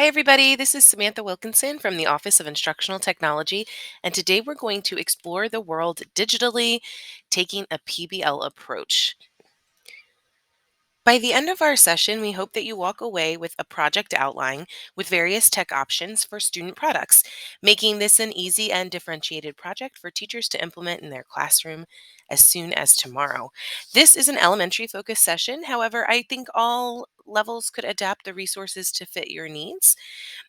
Hi, everybody. This is Samantha Wilkinson from the Office of Instructional Technology, and today we're going to explore the world digitally, taking a PBL approach. By the end of our session, we hope that you walk away with a project outline with various tech options for student products, making this an easy and differentiated project for teachers to implement in their classroom as soon as tomorrow. This is an elementary focused session. However, I think all levels could adapt the resources to fit your needs.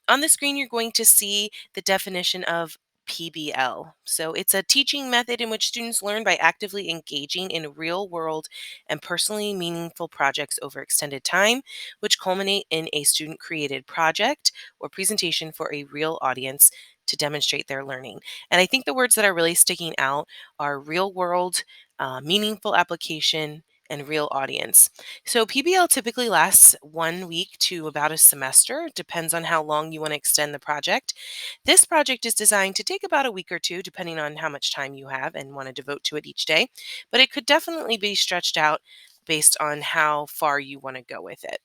On the screen, you're going to see the definition of PBL. So it's a teaching method in which students learn by actively engaging in real world and personally meaningful projects over extended time, which culminate in a student created project or presentation for a real audience to demonstrate their learning. And I think the words that are really sticking out are real world, meaningful application, and real audience. So PBL typically lasts 1 week to about a semester, depends on how long you want to extend the project. This project is designed to take about a week or two, depending on how much time you have and want to devote to it each day, but it could definitely be stretched out based on how far you want to go with it.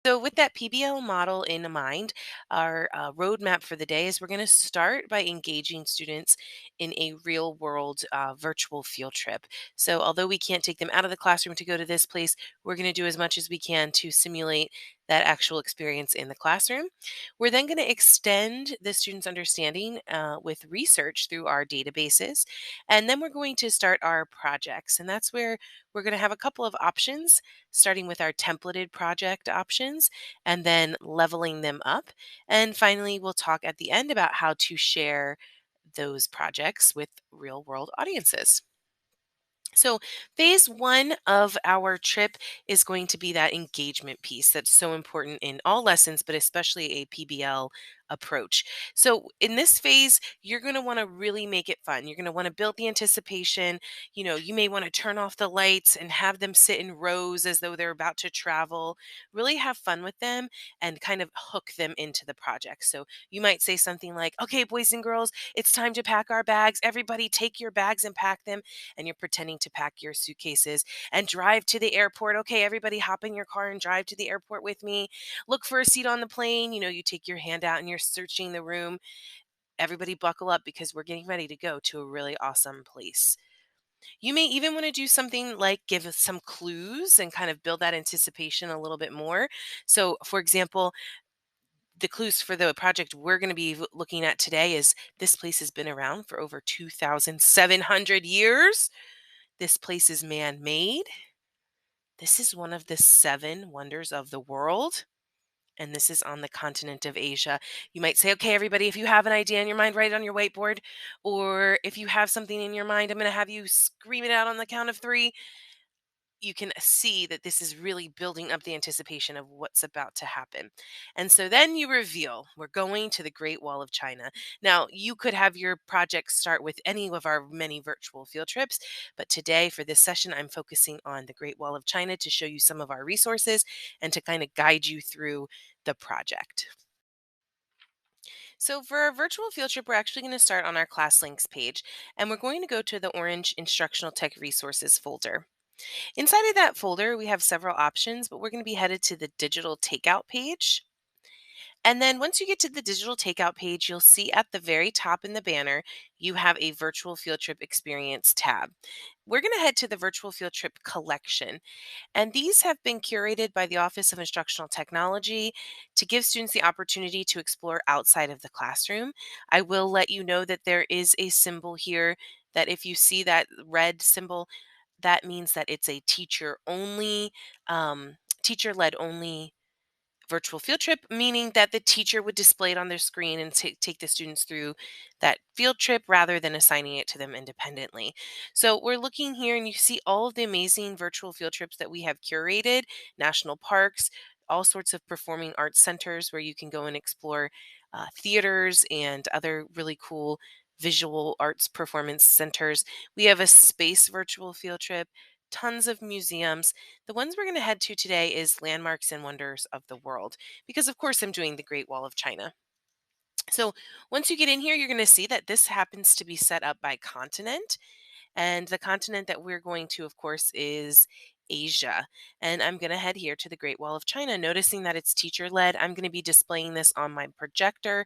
So, with that PBL model in mind, our roadmap for the day is we're going to start by engaging students in a real world virtual field trip. So, although we can't take them out of the classroom to go to this place, we're going to do as much as we can to simulate that actual experience in the classroom. We're then going to extend the students' understanding with research through our databases. And then we're going to start our projects. And that's where we're going to have a couple of options, starting with our templated project options and then leveling them up. And finally, we'll talk at the end about how to share those projects with real world audiences. So, phase one of our trip is going to be that engagement piece that's so important in all lessons, but especially a PBL approach. So, in this phase, you're going to want to really make it fun. You're going to want to build the anticipation. You may want to turn off the lights and have them sit in rows as though they're about to travel. Really have fun with them and kind of hook them into the project. So, you might say something like, okay, boys and girls, it's time to pack our bags. Everybody take your bags and pack them, and you're pretending to pack your suitcases and drive to the airport. Okay, everybody hop in your car and drive to the airport with me. Look for a seat on the plane. You take your hand out and you're searching the room. Everybody buckle up because we're getting ready to go to a really awesome place. You may even want to do something like give us some clues and kind of build that anticipation a little bit more. So, for example, the clues for the project we're going to be looking at today is this place has been around for over 2,700 years. This place is man made. This is one of the seven wonders of the world. And this is on the continent of Asia. You might say, okay, everybody, if you have an idea in your mind, write it on your whiteboard. Or if you have something in your mind, I'm going to have you scream it out on the count of three. You can see that this is really building up the anticipation of what's about to happen. And so then you reveal, we're going to the Great Wall of China. Now, you could have your project start with any of our many virtual field trips, but today for this session, I'm focusing on the Great Wall of China to show you some of our resources and to kind of guide you through the project. So for our virtual field trip, we're actually going to start on our class links page, and we're going to go to the orange instructional tech resources folder. Inside of that folder, we have several options, but we're going to be headed to the digital takeout page. And then once you get to the digital takeout page, you'll see at the very top in the banner, you have a virtual field trip experience tab. We're going to head to the virtual field trip collection. And these have been curated by the Office of Instructional Technology to give students the opportunity to explore outside of the classroom. I will let you know that there is a symbol here that if you see that red symbol, that means that it's a teacher led only virtual field trip, meaning that the teacher would display it on their screen and take the students through that field trip rather than assigning it to them independently. So we're looking here and you see all of the amazing virtual field trips that we have curated, national parks, all sorts of performing arts centers where you can go and explore theaters and other really cool visual arts performance centers. We have a space virtual field trip, tons of museums. The ones we're going to head to today is landmarks and wonders of the world, because of course I'm doing the Great Wall of China. So once you get in here, you're going to see that this happens to be set up by continent. And the continent that we're going to, of course, is Asia. And I'm going to head here to the Great Wall of China. Noticing that it's teacher led, I'm going to be displaying this on my projector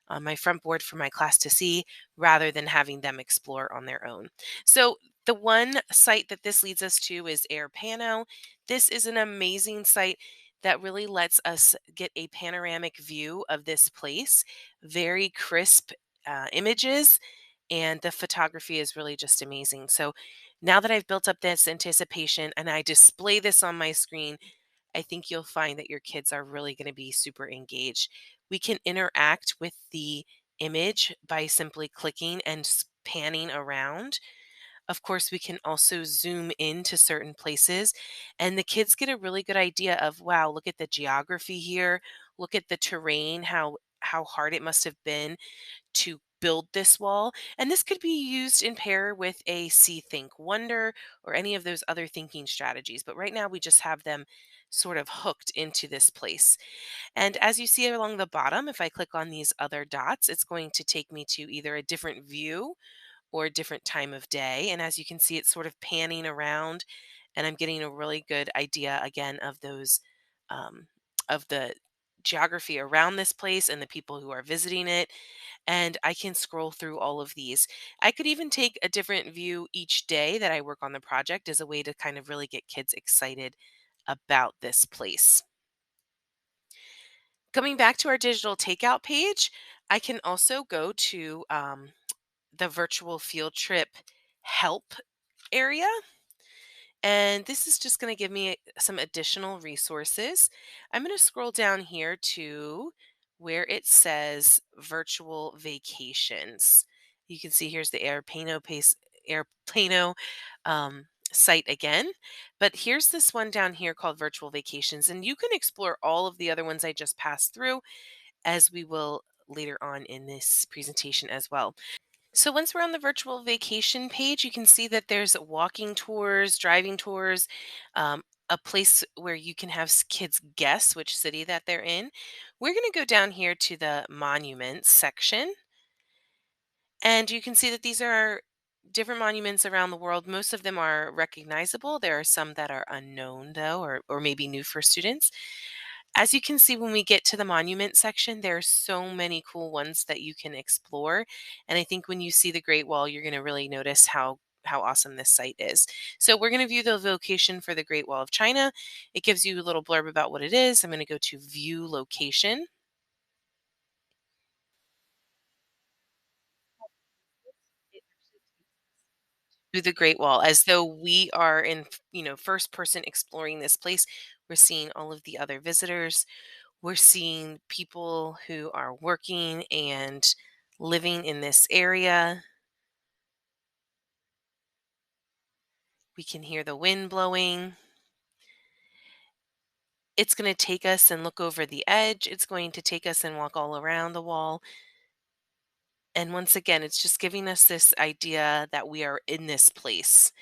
on my front board for my class to see rather than having them explore on their own. So the one site that this leads us to is Air Pano. This is an amazing site that really lets us get a panoramic view of this place, very crisp images, and the photography is really just amazing. So now that I've built up this anticipation and I display this on my screen, I think you'll find that your kids are really going to be super engaged. We can interact with the image by simply clicking and panning around. Of course, we can also zoom into certain places, and the kids get a really good idea of, wow, look at the geography here, look at the terrain, how hard it must have been to build this wall. And this could be used in pair with a see, think, wonder, or any of those other thinking strategies. But right now, we just have them sort of hooked into this place. And as you see along the bottom, if I click on these other dots, it's going to take me to either a different view or a different time of day. And as you can see, it's sort of panning around, and I'm getting a really good idea again of those, um, of the geography around this place and the people who are visiting it, and I can scroll through all of these. I could even take a different view each day that I work on the project as a way to kind of really get kids excited about this place. Coming back to our digital takeout page, I can also go to the virtual field trip help area. And this is just going to give me some additional resources. I'm going to scroll down here to where it says virtual vacations. You can see here's the Airplano site again. But here's this one down here called virtual vacations. And you can explore all of the other ones I just passed through, as we will later on in this presentation as well. So once we're on the virtual vacation page, you can see that there's walking tours, driving tours, a place where you can have kids guess which city that they're in. We're going to go down here to the monuments section, and you can see that these are different monuments around the world. Most of them are recognizable. There are some that are unknown, though, or maybe new for students. As you can see, when we get to the monument section, there are so many cool ones that you can explore. And I think when you see the Great Wall, you're going to really notice how awesome this site is. So we're going to view the location for the Great Wall of China. It gives you a little blurb about what it is. I'm going to go to view location. To the Great Wall, as though we are in, first person exploring this place. We're seeing all of the other visitors. We're seeing people who are working and living in this area. We can hear the wind blowing. It's going to take us and look over the edge. It's going to take us and walk all around the wall. And once again, it's just giving us this idea that we are in this place.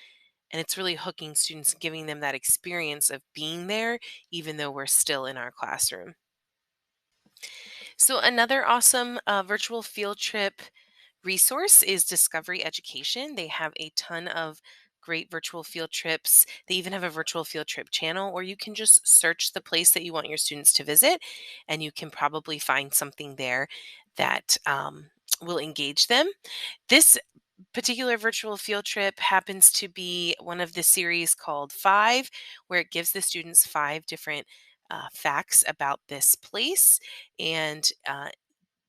And it's really hooking students, giving them that experience of being there, even though we're still in our classroom. So, another awesome virtual field trip resource is Discovery Education. They have a ton of great virtual field trips. They even have a virtual field trip channel, or you can just search the place that you want your students to visit, and you can probably find something there that will engage them. This particular virtual field trip happens to be one of the series called Five, where it gives the students five different facts about this place. And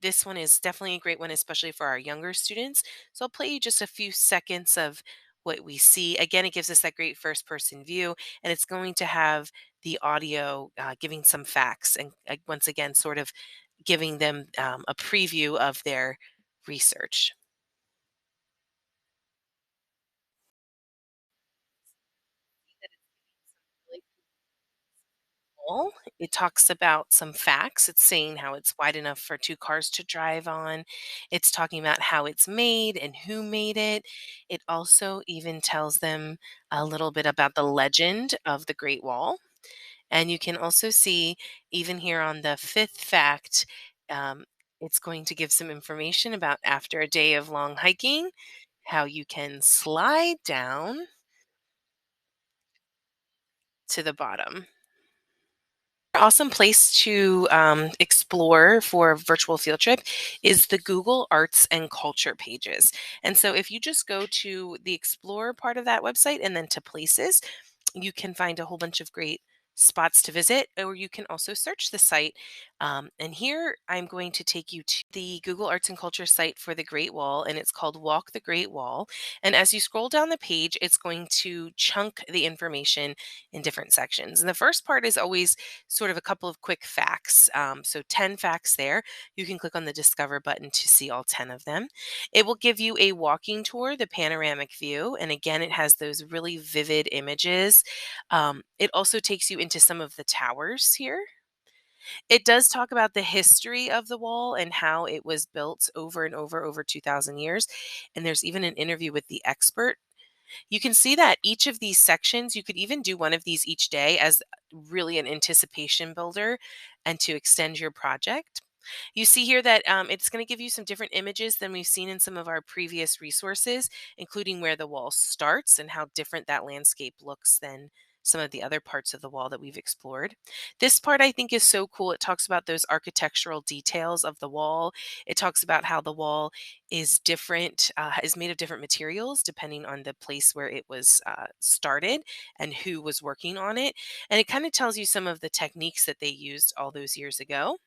this one is definitely a great one, especially for our younger students. So I'll play you just a few seconds of what we see. Again, it gives us that great first person view, and it's going to have the audio giving some facts and once again, sort of giving them a preview of their research. Wall. It talks about some facts. It's saying how it's wide enough for two cars to drive on. It's talking about how it's made and who made it. It also even tells them a little bit about the legend of the Great Wall. And you can also see, even here on the fifth fact, um, It's going to give some information about after a day of long hiking, how you can slide down to the bottom. Awesome place to explore for a virtual field trip is the Google Arts and Culture pages. And so if you just go to the Explore part of that website and then to Places, you can find a whole bunch of great spots to visit, or you can also search the site. And here I'm going to take you to the Google Arts and Culture site for the Great Wall, and it's called Walk the Great Wall. And as you scroll down the page, it's going to chunk the information in different sections. And the first part is always sort of a couple of quick facts. So 10 facts there. You can click on the Discover button to see all 10 of them. It will give you a walking tour, the panoramic view. And again, it has those really vivid images. It also takes you into some of the towers here. It does talk about the history of the wall and how it was built over and over 2,000 years. And there's even an interview with the expert. You can see that each of these sections, you could even do one of these each day as really an anticipation builder and to extend your project. You see here that it's going to give you some different images than we've seen in some of our previous resources, including where the wall starts and how different that landscape looks than some of the other parts of the wall that we've explored. This part I think is so cool. It talks about those architectural details of the wall. It talks about how the wall is different, is made of different materials depending on the place where it was started and who was working on it. And it kind of tells you some of the techniques that they used all those years ago.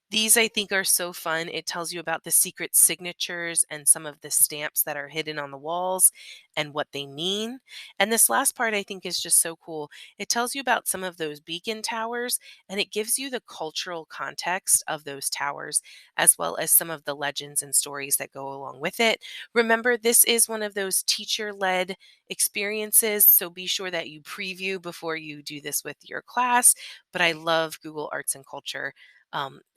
These I think are so fun. It tells you about the secret signatures and some of the stamps that are hidden on the walls and what they mean. And this last part I think is just so cool. It tells you about some of those beacon towers and it gives you the cultural context of those towers as well as some of the legends and stories that go along with it. Remember, this is one of those teacher-led experiences, so be sure that you preview before you do this with your class. But I love Google Arts and Culture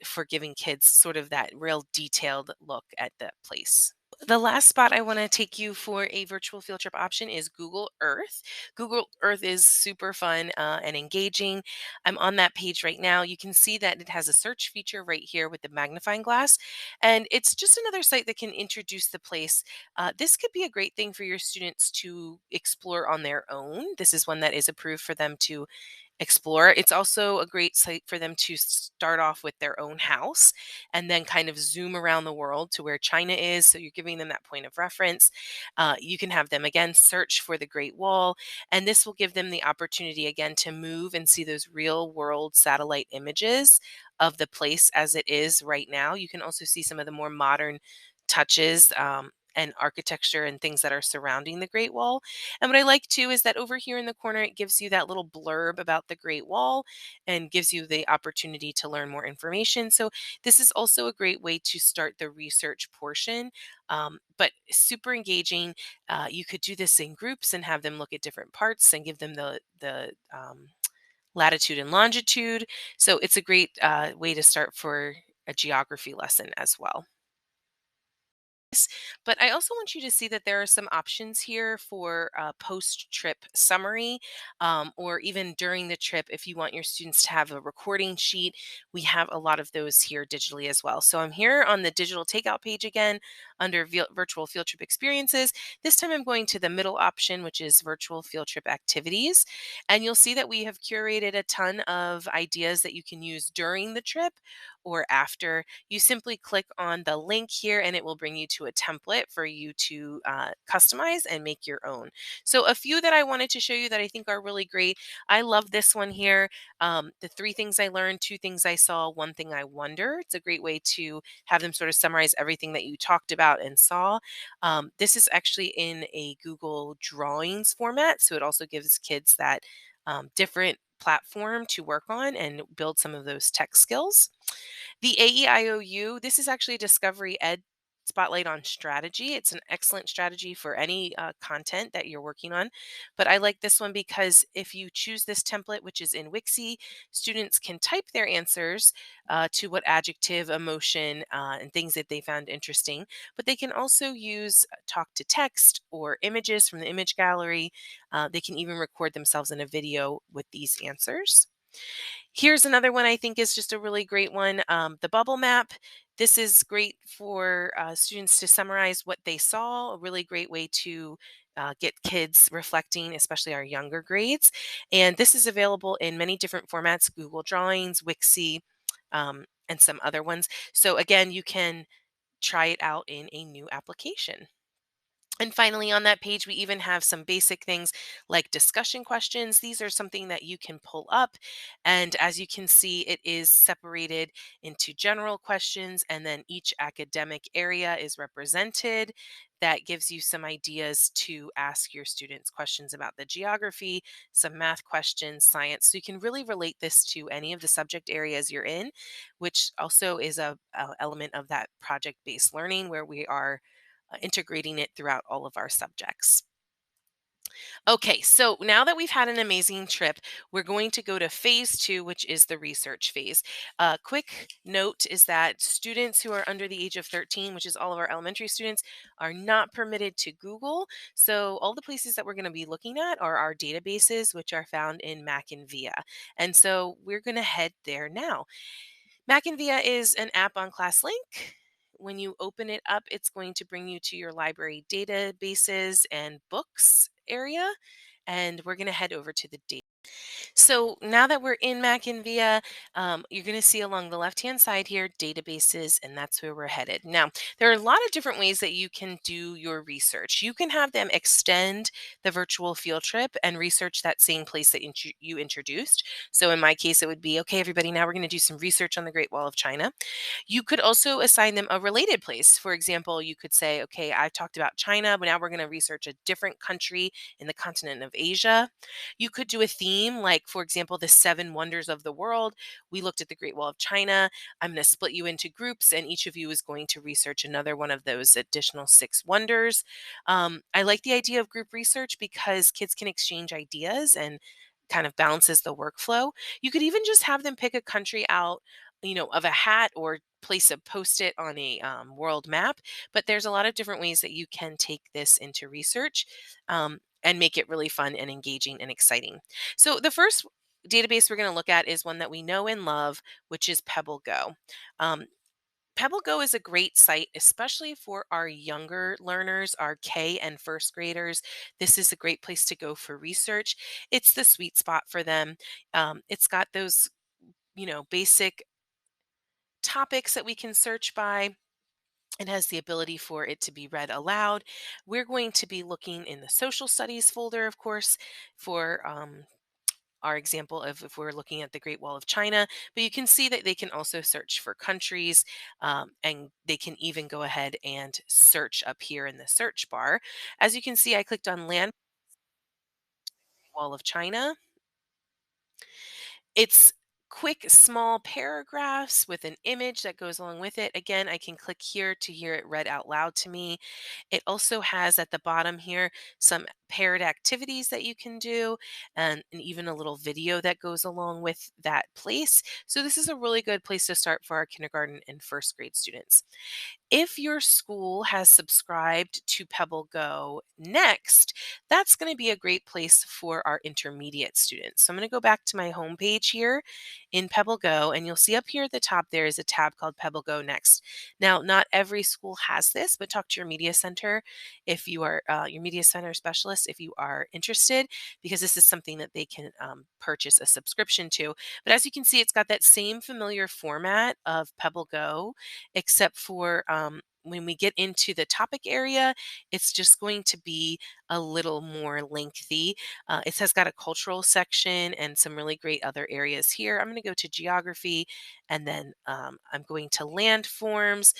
for giving kids sort of that real detailed look at the place. The last spot I want to take you for a virtual field trip option is Google Earth. Google Earth is super fun and engaging. I'm on that page right now. You can see that it has a search feature right here with the magnifying glass, and it's just another site that can introduce the place. This could be a great thing for your students to explore on their own. This is one that is approved for them to explore. It's also a great site for them to start off with their own house and then kind of zoom around the world to where China is. So you're giving them that point of reference. You can have them again search for the Great Wall, and this will give them the opportunity again to move and see those real world satellite images of the place as it is right now. You can also see some of the more modern touches. And architecture and things that are surrounding the Great Wall. And what I like too is that over here in the corner, it gives you that little blurb about the Great Wall and gives you the opportunity to learn more information. So this is also a great way to start the research portion, but super engaging. You could do this in groups and have them look at different parts and give them the latitude and longitude. So it's a great way to start for a geography lesson as well. But I also want you to see that there are some options here for post-trip summary, or even during the trip, if you want your students to have a recording sheet, we have a lot of those here digitally as well. So I'm here on the digital takeout page again under virtual field trip experiences. This time I'm going to the middle option, which is virtual field trip activities. And you'll see that we have curated a ton of ideas that you can use during the trip or after. You simply click on the link here and it will bring you to a template for you to customize and make your own. So a few that I wanted to show you that I think are really great. I love this one here. The 3 things I learned, 2 things I saw, 1 thing I wonder. It's a great way to have them sort of summarize everything that you talked about and saw. This is actually in a Google Drawings format, so it also gives kids that different platform to work on and build some of those tech skills. The AEIOU, this is actually a Discovery Ed spotlight on strategy. It's an excellent strategy for any content that you're working on. But I like this one because if you choose this template, which is in Wixie, students can type their answers to what adjective, emotion, and things that they found interesting. But they can also use talk to text or images from the image gallery. They can even record themselves in a video with these answers. Here's another one I think is just a really great one. The bubble map. This is great for students to summarize what they saw, a really great way to get kids reflecting, especially our younger grades. And this is available in many different formats: Google Drawings, Wixie, and some other ones. So, again, you can try it out in a new application. And finally, on that page, we even have some basic things like discussion questions. These are something that you can pull up. And as you can see, it is separated into general questions, and then each academic area is represented. That gives you some ideas to ask your students questions about the geography, some math questions, science. So you can really relate this to any of the subject areas you're in, which also is a element of that project-based learning where we are integrating it throughout all of our subjects. Okay, so now that we've had an amazing trip, we're going to go to phase two, which is the research phase. Quick note is that students who are under the age of 13, which is all of our elementary students, are not permitted to Google. So all the places that we're going to be looking at are our databases, which are found in Mac and VIA. And so we're going to head there now. Mac and Via is an app on ClassLink. When you open it up, it's going to bring you to your library databases and books area. And we're going to head over to the data. So now that we're in Mac and Via, you're going to see along the left-hand side here, databases, and that's where we're headed. Now, there are a lot of different ways that you can do your research. You can have them extend the virtual field trip and research that same place that you introduced. So in my case, it would be, okay, everybody, now we're going to do some research on the Great Wall of China. You could also assign them a related place. For example, you could say, okay, I've talked about China, but now we're going to research a different country in the continent of Asia. You could do a theme like, for example, the seven wonders of the world. We looked at the Great Wall of China. I'm going to split you into groups, and each of you is going to research another one of those additional six wonders. I like the idea of group research because kids can exchange ideas and kind of balances the workflow. You could even just have them pick a country out, of a hat or place a post-it on a world map. But there's a lot of different ways that you can take this into research. And make it really fun and engaging and exciting. So the first database we're going to look at is one that we know and love, which is Pebble Go. Um, Pebble Go is a great site, especially for our younger learners, our K and first graders. This is a great place to go for research. It's the sweet spot for them. It's got those, basic topics that we can search by. It has the ability for it to be read aloud. We're going to be looking in the social studies folder, of course, for our example of if we're looking at the Great Wall of China. But you can see that they can also search for countries, and they can even go ahead and search up here in the search bar. As you can see, I clicked on Land Wall of China. It's quick, small paragraphs with an image that goes along with it. Again, I can click here to hear it read out loud to me. It also has at the bottom here some paired activities that you can do, and even a little video that goes along with that place. So this is a really good place to start for our kindergarten and first grade students. If your school has subscribed to Pebble Go Next, that's going to be a great place for our intermediate students. So I'm going to go back to my home page here in Pebble Go, and you'll see up here at the top there is a tab called Pebble Go Next. Now, not every school has this, but talk to your media center if you are your media center specialist if you are interested, because this is something that they can purchase a subscription to. But as you can see, it's got that same familiar format of Pebble Go, except for when we get into the topic area, it's just going to be a little more lengthy. It has got a cultural section and some really great other areas here. I'm going to go to geography, and then I'm going to landforms.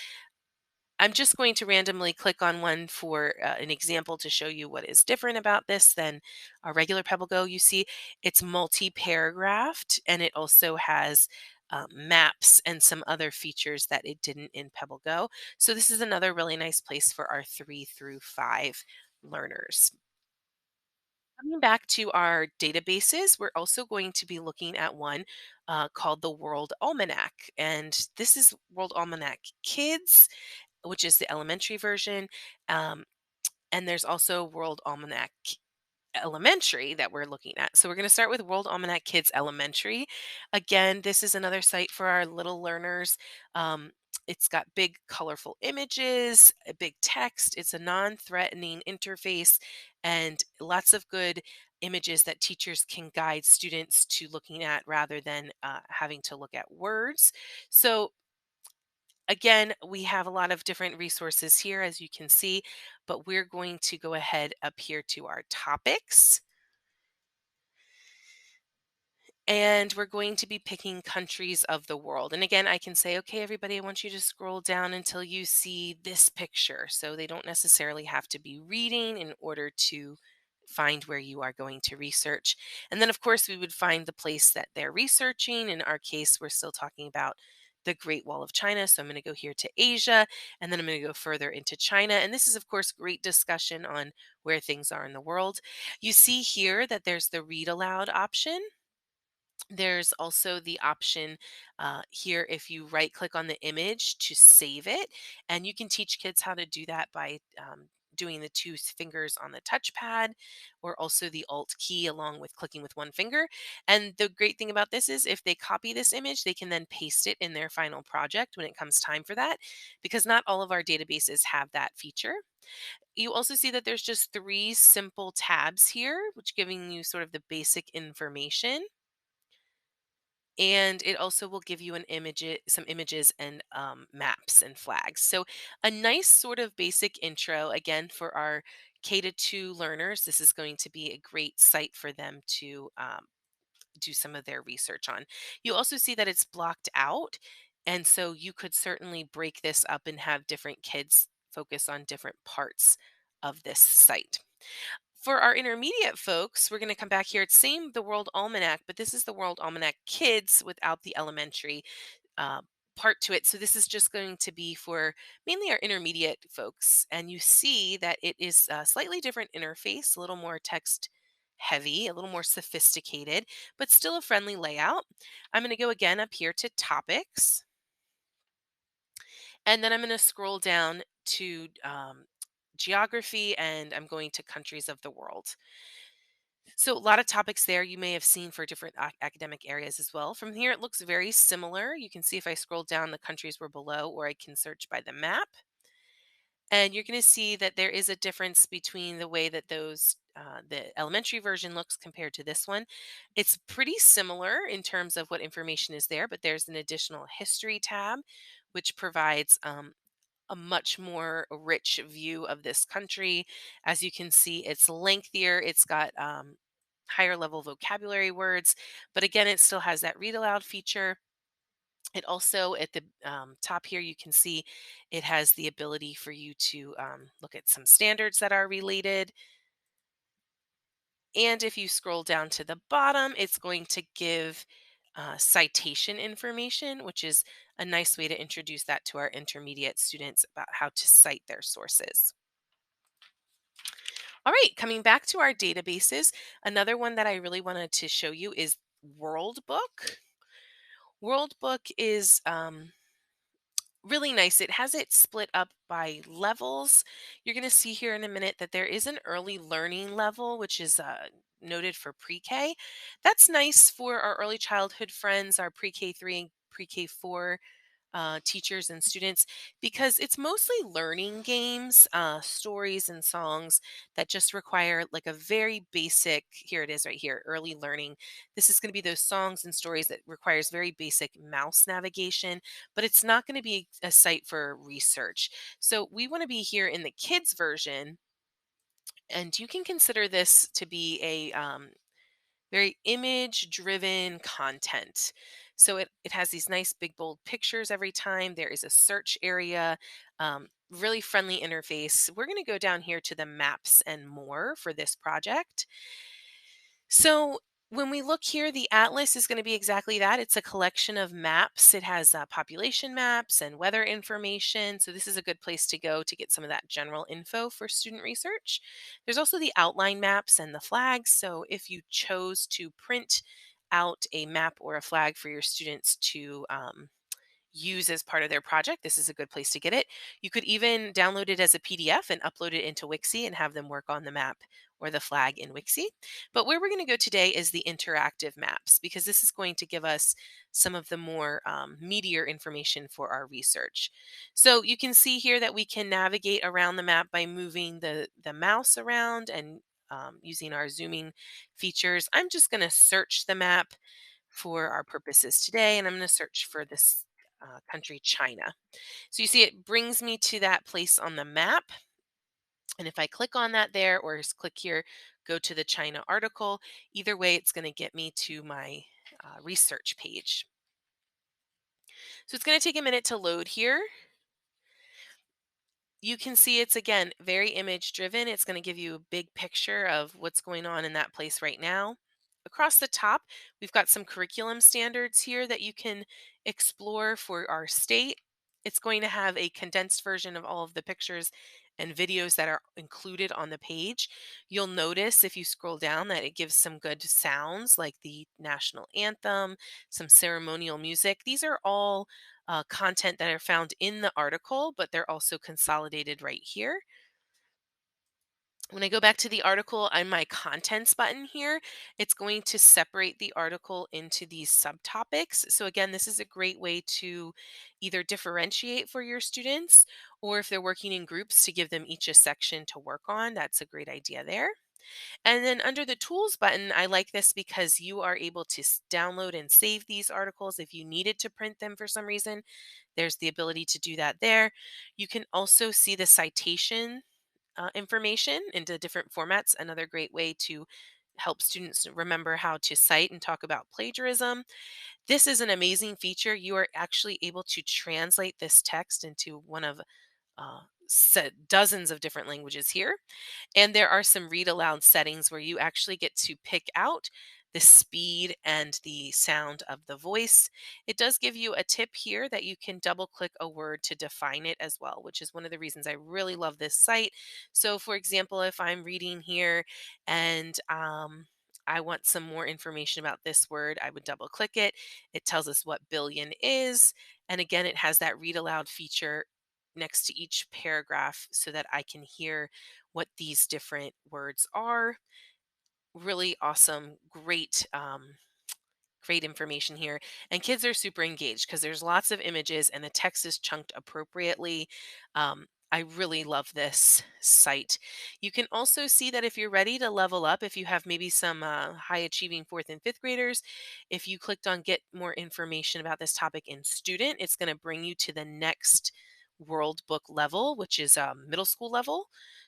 I'm just going to randomly click on one for an example to show you what is different about this than a regular Pebble Go. You see, it's multi-paragraphed, and it also has maps and some other features that it didn't in Pebble Go. So this is another really nice place for our 3 through 5 learners. Coming back to our databases, we're also going to be looking at one called the World Almanac. And this is World Almanac Kids, which is the elementary version. Um, and there's also World Almanac Elementary that we're looking at. So we're going to start with World Almanac Kids Elementary. Again, this is another site for our little learners. Um, It's got big, colorful images, a big text. It's a non threatening interface, and lots of good images that teachers can guide students to looking at rather than having to look at words. So, again, we have a lot of different resources here, as you can see, but we're going to go ahead up here to our topics. And we're going to be picking countries of the world. And again, I can say, okay, everybody, I want you to scroll down until you see this picture. So they don't necessarily have to be reading in order to find where you are going to research. And then, of course, we would find the place that they're researching. In our case, we're still talking about the Great Wall of China. So I'm going to go here to Asia, and then I'm going to go further into China. And this is, of course, great discussion on where things are in the world. You see here that there's the read aloud option. There's also the option here if you right click on the image to save it. And you can teach kids how to do that by doing the two fingers on the touchpad, or also the Alt key along with clicking with one finger. And the great thing about this is if they copy this image, they can then paste it in their final project when it comes time for that, because not all of our databases have that feature. You also see that there's just three simple tabs here, which giving you sort of the basic information, and it also will give you some images and maps and flags. So a nice sort of basic intro again for our K-2 learners. This is going to be a great site for them to do some of their research on. You also see that it's blocked out, and so you could certainly break this up and have different kids focus on different parts of this site. For our intermediate folks, we're going to come back here. It's same the World Almanac, but this is the World Almanac Kids without the elementary uh, part to it. So this is just going to be for mainly our intermediate folks. And you see that it is a slightly different interface, a little more text heavy, a little more sophisticated, but still a friendly layout. I'm going to go again up here to topics. And then I'm going to scroll down to geography, and I'm going to countries of the world. So, a lot of topics there you may have seen for different academic areas as well. From here, it looks very similar. You can see if I scroll down, the countries were below, or I can search by the map. And you're going to see that there is a difference between the way that the elementary version looks compared to this one. It's pretty similar in terms of what information is there, but there's an additional history tab, which provides a much more rich view of this country. As you can see, it's lengthier. It's got higher level vocabulary words, but again, it still has that read aloud feature. It also, at the top here, you can see it has the ability for you to look at some standards that are related. And if you scroll down to the bottom, it's going to give citation information, which is a nice way to introduce that to our intermediate students about how to cite their sources. All right, coming back to our databases, another one that I really wanted to show you is World Book. World Book is really nice. It has it split up by levels. You're going to see here in a minute that there is an early learning level, which is noted for pre-K. That's nice for our early childhood friends, our pre-K 3 and pre-K 4 teachers and students, because it's mostly learning games, stories, and songs that just require like a very basic. Here it is right here, early learning. This is going to be those songs and stories that requires very basic mouse navigation, but it's not going to be a site for research. So we want to be here in the kids version, and you can consider this to be a very image driven content. So it has these nice big bold pictures every time. There is a search area, really friendly interface. We're going to go down here to the maps and more for this project. So when we look here, the atlas is going to be exactly that. It's a collection of maps. It has population maps and weather information. So this is a good place to go to get some of that general info for student research. There's also the outline maps and the flags. So if you chose to print out a map or a flag for your students to use as part of their project, this is a good place to get it. You could even download it as a PDF and upload it into Wixie and have them work on the map or the flag in Wixie. But where we're going to go today is the interactive maps, because this is going to give us some of the more meatier information for our research. So you can see here that we can navigate around the map by moving the mouse around and using our zooming features. I'm just going to search the map for our purposes today, and I'm going to search for this country, China. So you see, it brings me to that place on the map. And if I click on that there, or just click here, go to the China article, either way, it's going to get me to my research page. So it's going to take a minute to load here. You can see it's, again, very image driven. It's going to give you a big picture of what's going on in that place right now. Across the top, we've got some curriculum standards here that you can explore for our state. It's going to have a condensed version of all of the pictures and videos that are included on the page. You'll notice if you scroll down that it gives some good sounds like the national anthem, some ceremonial music. These are all content that are found in the article, but they're also consolidated right here. When I go back to the article on my contents button here, it's going to separate the article into these subtopics. So again, this is a great way to either differentiate for your students, or if they're working in groups, to give them each a section to work on. That's a great idea there. And then under the tools button, I like this because you are able to download and save these articles if you needed to print them for some reason. There's the ability to do that there. You can also see the citation information into different formats. Another great way to help students remember how to cite and talk about plagiarism. This is an amazing feature. You are actually able to translate this text into one of dozens of different languages here. And there are some read aloud settings where you actually get to pick out the speed and the sound of the voice. It does give you a tip here that you can double click a word to define it as well, which is one of the reasons I really love this site. So, for example, if I'm reading here and I want some more information about this word, I would double click it. It tells us what billion is. And again, it has that read aloud feature next to each paragraph so that I can hear what these different words are. Really awesome, great information here. And kids are super engaged because there's lots of images and the text is chunked appropriately. I really love this site. You can also see that if you're ready to level up, if you have maybe some high achieving fourth and fifth graders, if you clicked on get more information about this topic in student, it's going to bring you to the next world book level, which is middle school level.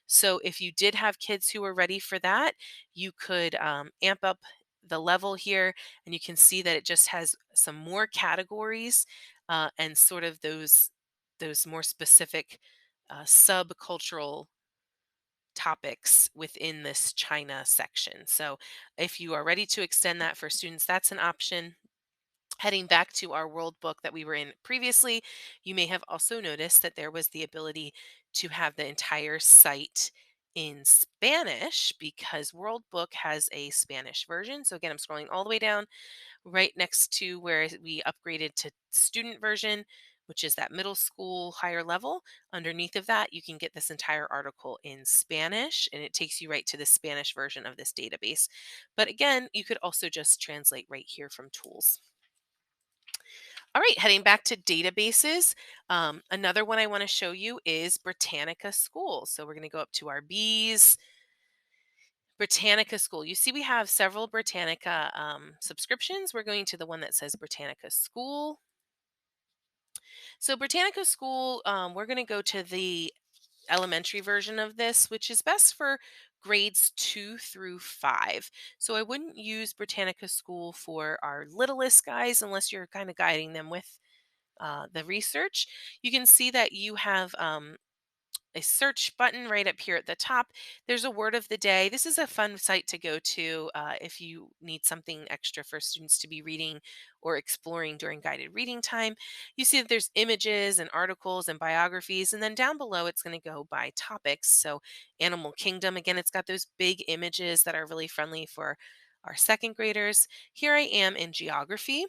So if you did have kids who were ready for that, you could amp up the level here, and you can see that it just has some more categories and sort of those more specific subcultural topics within this China section. So if you are ready to extend that for students, that's an option. Heading back to our world book that we were in previously, you may have also noticed that there was the ability to have the entire site in Spanish, because World Book has a Spanish version. So again, I'm scrolling all the way down right next to where we upgraded to student version, which is that middle school higher level. Underneath of that, you can get this entire article in Spanish, and it takes you right to the Spanish version of this database. But again, you could also just translate right here from tools. All right, heading back to databases. Another one I want to show you is Britannica School. So we're going to go up to our B's. Britannica School. You see, we have several Britannica subscriptions. We're going to the one that says Britannica School. So Britannica School, we're going to go to the elementary version of this, which is best for grades 2 through 5. So I wouldn't use Britannica School for our littlest guys unless you're kind of guiding them with the research. You can see that you have a search button right up here at the top. There's a word of the day. This is a fun site to go to if you need something extra for students to be reading or exploring during guided reading time. You see that there's images and articles and biographies, and then down below it's going to go by topics. So Animal Kingdom, again, it's got those big images that are really friendly for our second graders. Here I am in geography.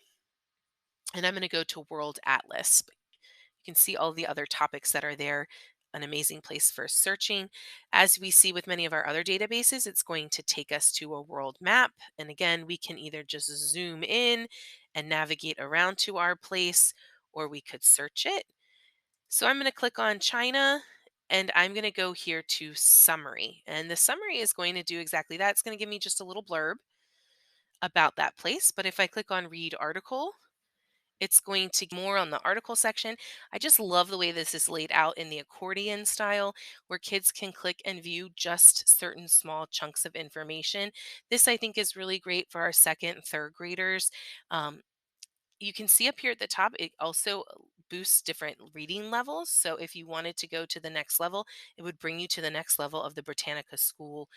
and I'm going to go to World Atlas. You can see all the other topics that are there. An amazing place for searching. As we see with many of our other databases, it's going to take us to a world map. And again, we can either just zoom in and navigate around to our place, or we could search it. So I'm going to click on China, and I'm going to go here to summary. And the summary is going to do exactly that. It's going to give me just a little blurb about that place. But if I click on read article, it's going to more on the article section. I just love the way this is laid out in the accordion style, where kids can click and view just certain small chunks of information. This, I think, is really great for our second and third graders. Um, you can see up here at the top, it also boosts different reading levels. So if you wanted to go to the next level, it would bring you to the next level of the Britannica School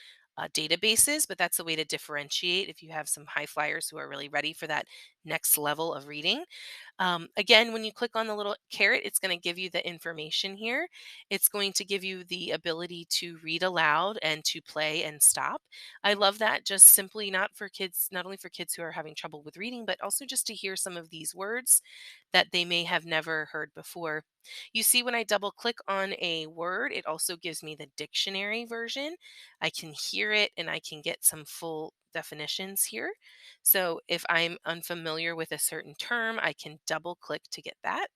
databases. But that's a way to differentiate if you have some high flyers who are really ready for that next level of reading. Again, when you click on the little caret, it's going to give you the information here. It's going to give you the ability to read aloud and to play and stop. I love that, just simply not for kids, not only for kids who are having trouble with reading, but also just to hear some of these words that they may have never heard before. You see, when I double click on a word, it also gives me the dictionary version. I can hear it and I can get some full definitions here. So if I'm unfamiliar with a certain term, I can double click to get that.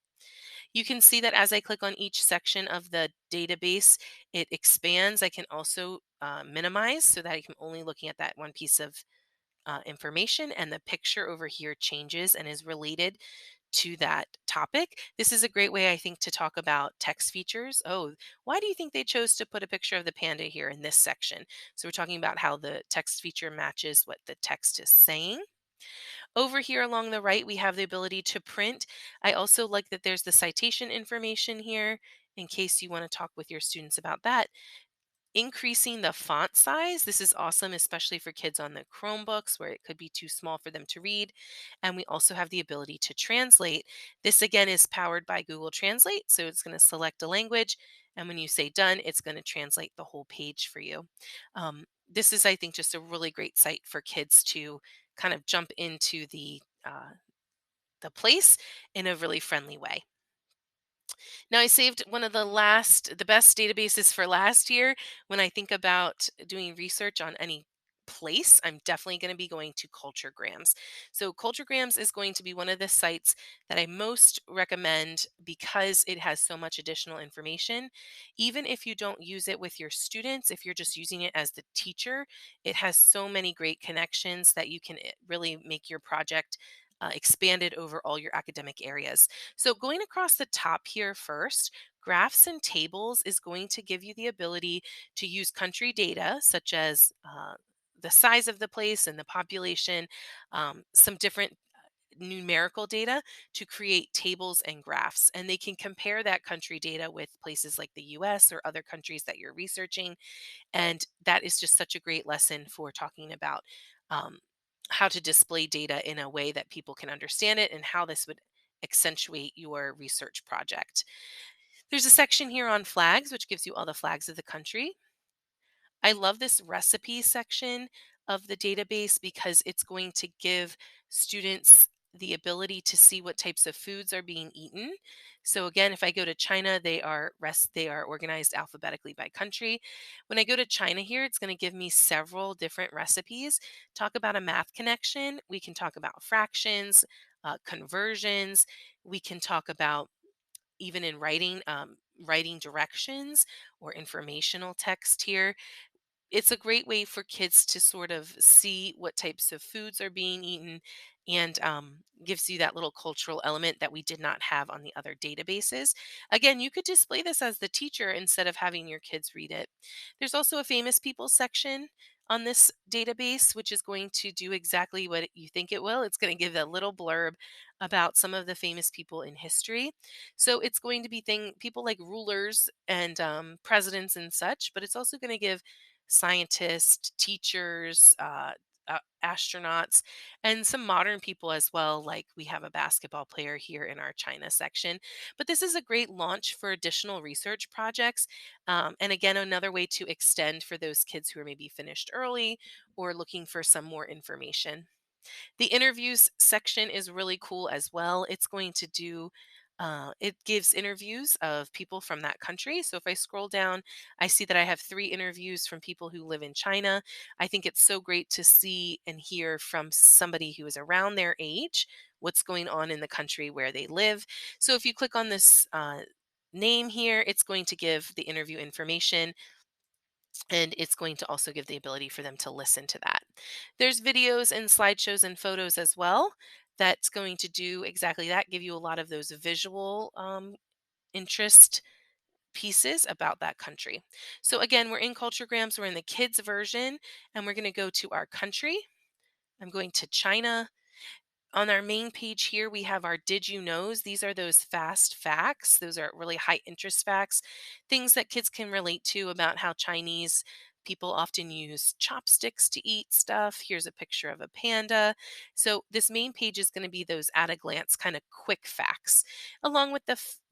You can see that as I click on each section of the database, it expands. I can also minimize so that I'm only looking at that one piece of information, and the picture over here changes and is related to that topic. This is a great way, I think, to talk about text features. Oh, why do you think they chose to put a picture of the panda here in this section? So we're talking about how the text feature matches what the text is saying. Over here along the right, we have the ability to print. I also like that there's the citation information here in case you want to talk with your students about that. Increasing the font size. This is awesome, especially for kids on the Chromebooks where it could be too small for them to read. And we also have the ability to translate. This again is powered by Google Translate. So it's going to select a language. And when you say done, it's going to translate the whole page for you. This is, I think, just a really great site for kids to kind of jump into the place in a really friendly way. Now, I saved one of the best databases for last year. When I think about doing research on any place, I'm definitely going to be going to Culturegrams. So, Culturegrams is going to be one of the sites that I most recommend because it has so much additional information. Even if you don't use it with your students, if you're just using it as the teacher, it has so many great connections that you can really make your project expanded over all your academic areas. So going across the top here first, graphs and tables is going to give you the ability to use country data such as the size of the place and the population, some different numerical data to create tables and graphs. And they can compare that country data with places like the US or other countries that you're researching. And that is just such a great lesson for talking about um, how to display data in a way that people can understand it and how this would accentuate your research project. There's a section here on flags, which gives you all the flags of the country. I love this recipe section of the database because it's going to give students the ability to see what types of foods are being eaten. So again, if I go to China, they are organized alphabetically by country. When I go to China here, it's going to give me several different recipes. Talk about a math connection. We can talk about fractions, conversions. We can talk about even in writing, writing directions or informational text here. It's a great way for kids to sort of see what types of foods are being eaten, and gives you that little cultural element that we did not have on the other databases. Again, you could display this as the teacher instead of having your kids read it. There's also a famous people section on this database, which is going to do exactly what you think it will. It's going to give a little blurb about some of the famous people in history. So it's going to be people like rulers and presidents and such, but it's also going to give scientists, teachers, astronauts, and some modern people as well. Like we have a basketball player here in our China section. But this is a great launch for additional research projects. And again, another way to extend for those kids who are maybe finished early or looking for some more information. The interviews section is really cool as well. It's going to do it gives interviews of people from that country. So if I scroll down, I see that I have 3 interviews from people who live in China. I think it's so great to see and hear from somebody who is around their age what's going on in the country where they live. So if you click on this name here, it's going to give the interview information, and it's going to also give the ability for them to listen to that. There's videos and slideshows and photos as well that's going to do exactly that, give you a lot of those visual interest pieces about that country. So again, we're in Culturegrams, we're in the kids version, and we're going to go to our country. I'm going to China. On our main page here, we have our Did You Knows. These are those fast facts. Those are really high interest facts, things that kids can relate to about how Chinese people often use chopsticks to eat stuff. Here's a picture of a panda. So this main page is going to be those at a glance kind of quick facts, along with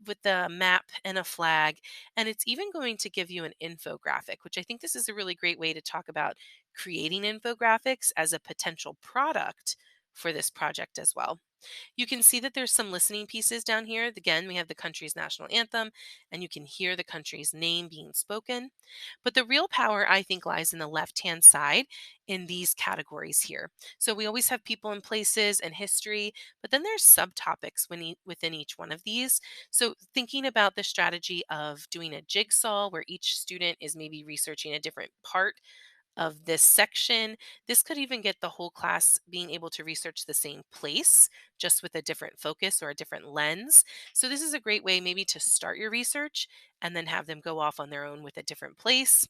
with the map and a flag. And it's even going to give you an infographic, which I think this is a really great way to talk about creating infographics as a potential product for this project as well. You can see that there's some listening pieces down here. Again, we have the country's national anthem, and you can hear the country's name being spoken. But the real power, I think, lies in the left-hand side in these categories here. So we always have people and places and history, but then there's subtopics within each one of these. So thinking about the strategy of doing a jigsaw where each student is maybe researching a different part of this section. This could even get the whole class being able to research the same place, just with a different focus or a different lens. So, this is a great way maybe to start your research and then have them go off on their own with a different place.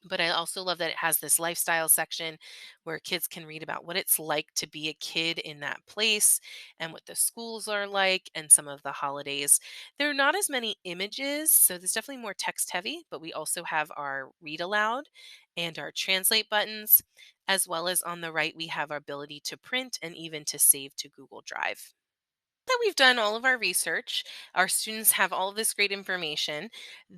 But I also love that it has this lifestyle section where kids can read about what it's like to be a kid in that place and what the schools are like and some of the holidays. There are not as many images, so there's definitely more text heavy, but we also have our read aloud and our translate buttons, as well as on the right, we have our ability to print and even to save to Google Drive. That we've done all of our research, our students have all of this great information.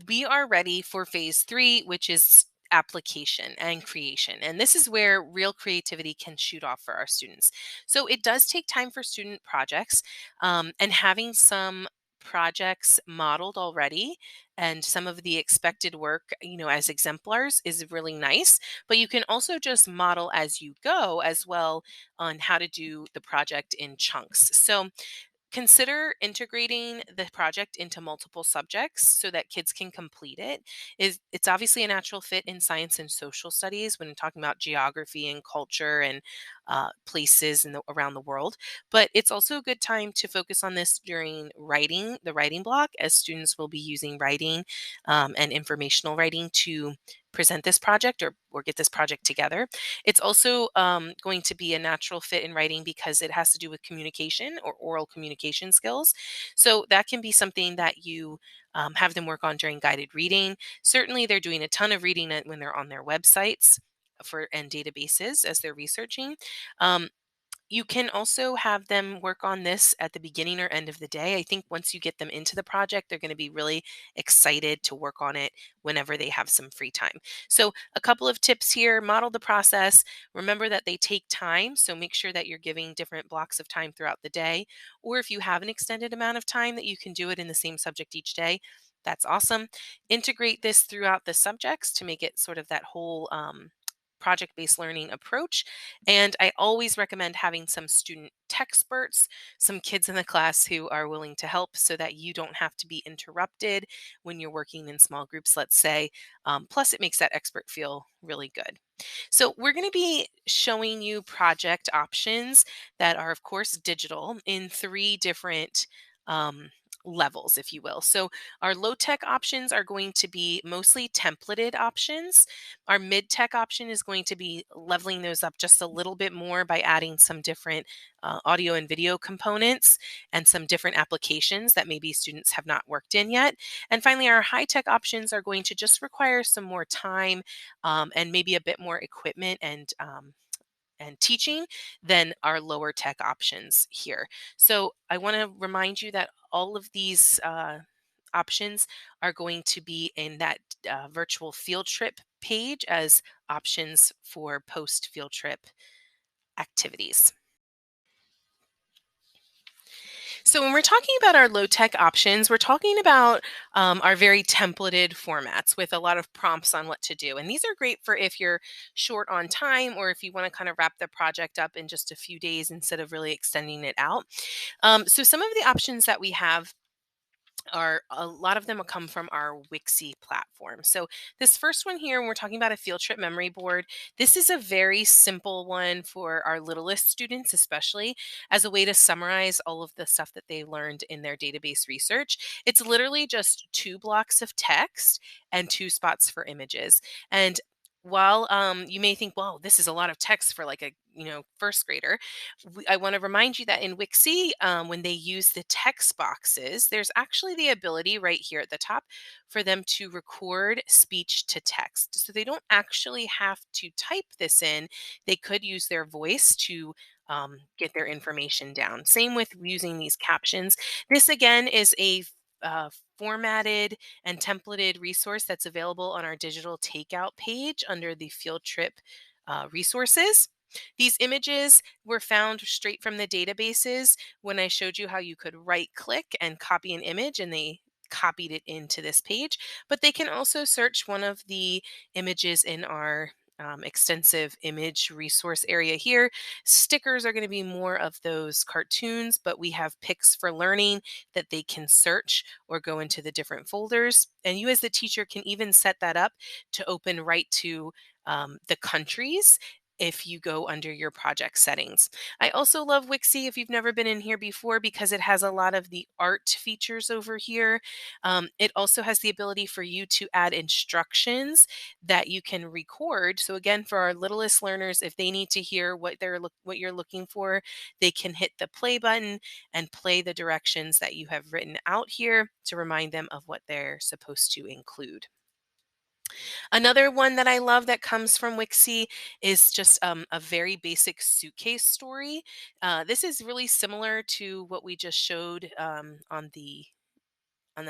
We are ready for phase 3, which is application and creation. And this is where real creativity can shoot off for our students. So it does take time for student projects, and having some projects modeled already and some of the expected work, as exemplars is really nice. But you can also just model as you go as well on how to do the project in chunks. So consider integrating the project into multiple subjects so that kids can complete it. It's obviously a natural fit in science and social studies when talking about geography and culture and places around the world. But it's also a good time to focus on this during writing, the writing block, as students will be using writing and informational writing to present this project or get this project together. It's also going to be a natural fit in writing because it has to do with communication or oral communication skills. So that can be something that you have them work on during guided reading. Certainly, they're doing a ton of reading when they're on their websites for and databases as they're researching. Um, you can also have them work on this at the beginning or end of the day. I think once you get them into the project, they're going to be really excited to work on it whenever they have some free time. So, a couple of tips here: model the process. Remember that they take time. So, make sure that you're giving different blocks of time throughout the day. Or if you have an extended amount of time that you can do it in the same subject each day, that's awesome. Integrate this throughout the subjects to make it sort of that whole project based learning approach. And I always recommend having some student experts, some kids in the class who are willing to help so that you don't have to be interrupted when you're working in small groups, let's say. Plus, it makes that expert feel really good. So, we're going to be showing you project options that are, of course, digital in 3 different um, levels, if you will. So, our low tech options are going to be mostly templated options. Our mid tech option is going to be leveling those up just a little bit more by adding some different audio and video components and some different applications that maybe students have not worked in yet. And finally, our high tech options are going to just require some more time and maybe a bit more equipment and teaching than our lower tech options here. So I want to remind you that all of these options are going to be in that virtual field trip page as options for post field trip activities. So, when we're talking about our low tech options, we're talking about our very templated formats with a lot of prompts on what to do. And these are great for if you're short on time or if you want to kind of wrap the project up in just a few days instead of really extending it out. So, some of the options that we have are a lot of them will come from our Wixie platform. So this first one here, when we're talking about a field trip memory board, this is a very simple one for our littlest students, especially as a way to summarize all of the stuff that they learned in their database research. It's literally just two blocks of text and two spots for images. And while you may think, well, this is a lot of text for like a first grader, I want to remind you that in Wixie, when they use the text boxes, there's actually the ability right here at the top for them to record speech to text. So they don't actually have to type this in. They could use their voice to get their information down. Same with using these captions. This again is a uh, formatted and templated resource that's available on our digital takeout page under the field trip resources. These images were found straight from the databases when I showed you how you could right click and copy an image and they copied it into this page. But they can also search one of the images in our extensive image resource area here. Stickers are going to be more of those cartoons, but we have pics for learning that they can search or go into the different folders. And you, as the teacher, can even set that up to open right to the countries if you go under your project settings. I also love Wixie if you've never been in here before because it has a lot of the art features over here. It also has the ability for you to add instructions that you can record. So again, for our littlest learners, if they need to hear what you're looking for, they can hit the play button and play the directions that you have written out here to remind them of what they're supposed to include. Another one that I love that comes from Wixie is just a very basic suitcase story. This is really similar to what we just showed on the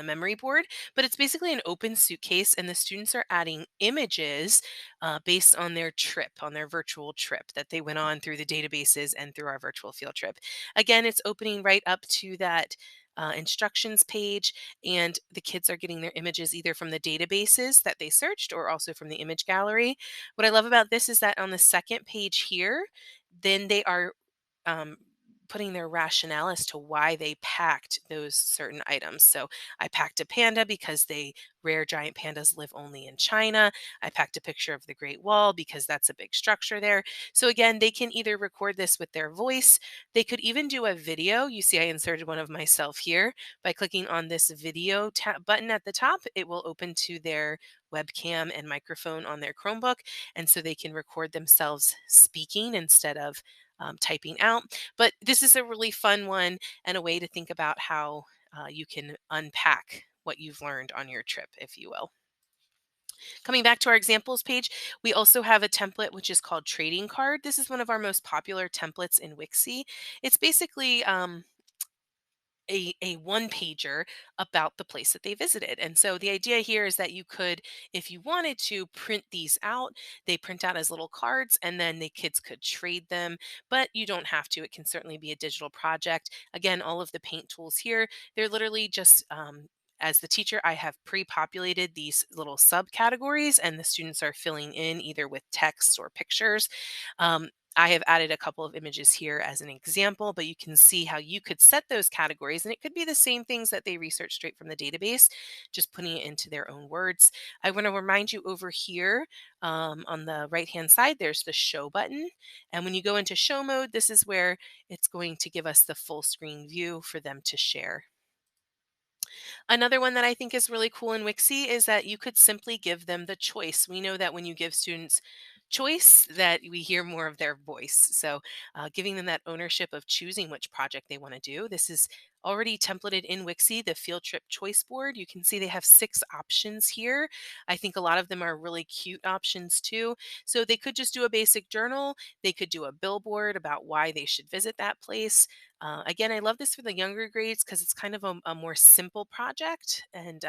memory board, but it's basically an open suitcase, and the students are adding images based on their trip, on their virtual trip that they went on through the databases and through our virtual field trip. Again, it's opening right up to that. Instructions page, and the kids are getting their images either from the databases that they searched or also from the image gallery. What I love about this is that on the second page here, then they are um, putting their rationale as to why they packed those certain items. So I packed a panda because they rare giant pandas live only in China. I packed a picture of the Great Wall because that's a big structure there. So again, they can either record this with their voice. They could even do a video. You see, I inserted one of myself here. By clicking on this video button at the top, it will open to their webcam and microphone on their Chromebook. And so they can record themselves speaking instead of typing out. But this is a really fun one and a way to think about how you can unpack what you've learned on your trip, if you will. Coming back to our examples page, we also have a template which is called Trading Card. This is one of our most popular templates in Wixie. It's basically a one pager about the place that they visited. And so the idea here is that you could, if you wanted to, print these out. They print out as little cards and then the kids could trade them, but you don't have to. It can certainly be a digital project. Again, all of the paint tools here, they're literally just as the teacher, I have pre-populated these little subcategories and the students are filling in either with text or pictures. I have added a couple of images here as an example, but you can see how you could set those categories. And it could be the same things that they research straight from the database, just putting it into their own words. I want to remind you over here on the right-hand side, there's the show button. And when you go into show mode, this is where it's going to give us the full screen view for them to share. Another one that I think is really cool in Wixie is that you could simply give them the choice. We know that when you give students choice that we hear more of their voice. So giving them that ownership of choosing which project they want to do. This is already templated in Wixie, the field trip choice board. You can see they have 6 options here. I think a lot of them are really cute options too. So they could just do a basic journal. They could do a billboard about why they should visit that place. Again, I love this for the younger grades because it's kind of a more simple project and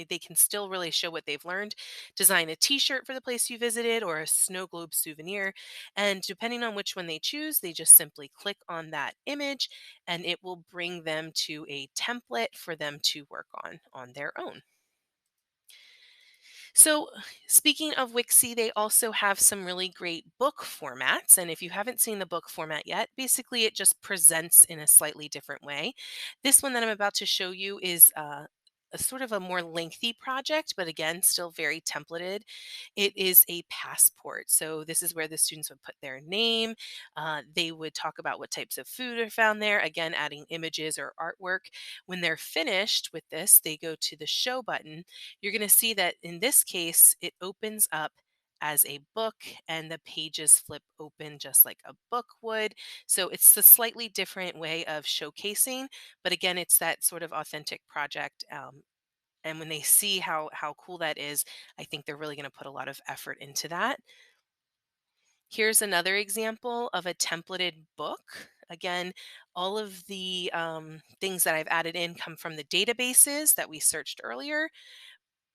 they can still really show what they've learned. Design a t-shirt for the place you visited or a snow globe souvenir. And depending on which one they choose, they just simply click on that image and it will bring them to a template for them to work on their own. So, speaking of Wixie, they also have some really great book formats. And if you haven't seen the book format yet, basically it just presents in a slightly different way. This one that I'm about to show you is a sort of a more lengthy project, but again, still very templated. It is a passport. So, this is where the students would put their name. They would talk about what types of food are found there, again, adding images or artwork. When they're finished with this, they go to the show button. You're going to see that in this case, it opens up as a book and the pages flip open just like a book would. So it's a slightly different way of showcasing, but again, it's that sort of authentic project. And when they see how cool that is, I think they're really going to put a lot of effort into that. Here's another example of a templated book. Again, all of the things that I've added in come from the databases that we searched earlier.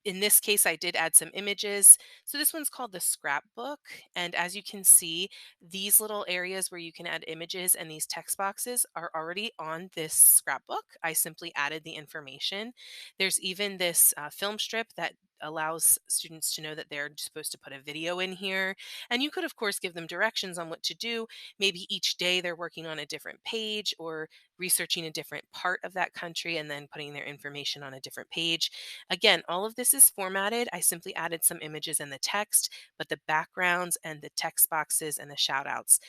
In this case, I did add some images. So this one's called the scrapbook. And as you can see, these little areas where you can add images and these text boxes are already on this scrapbook. I simply added the information. There's even this film strip that allows students to know that they're supposed to put a video in here. And you could, of course, give them directions on what to do. Maybe each day they're working on a different page or researching a different part of that country and then putting their information on a different page. Again, all of this is formatted. I simply added some images and the text, but the backgrounds and the text boxes and the shout outs,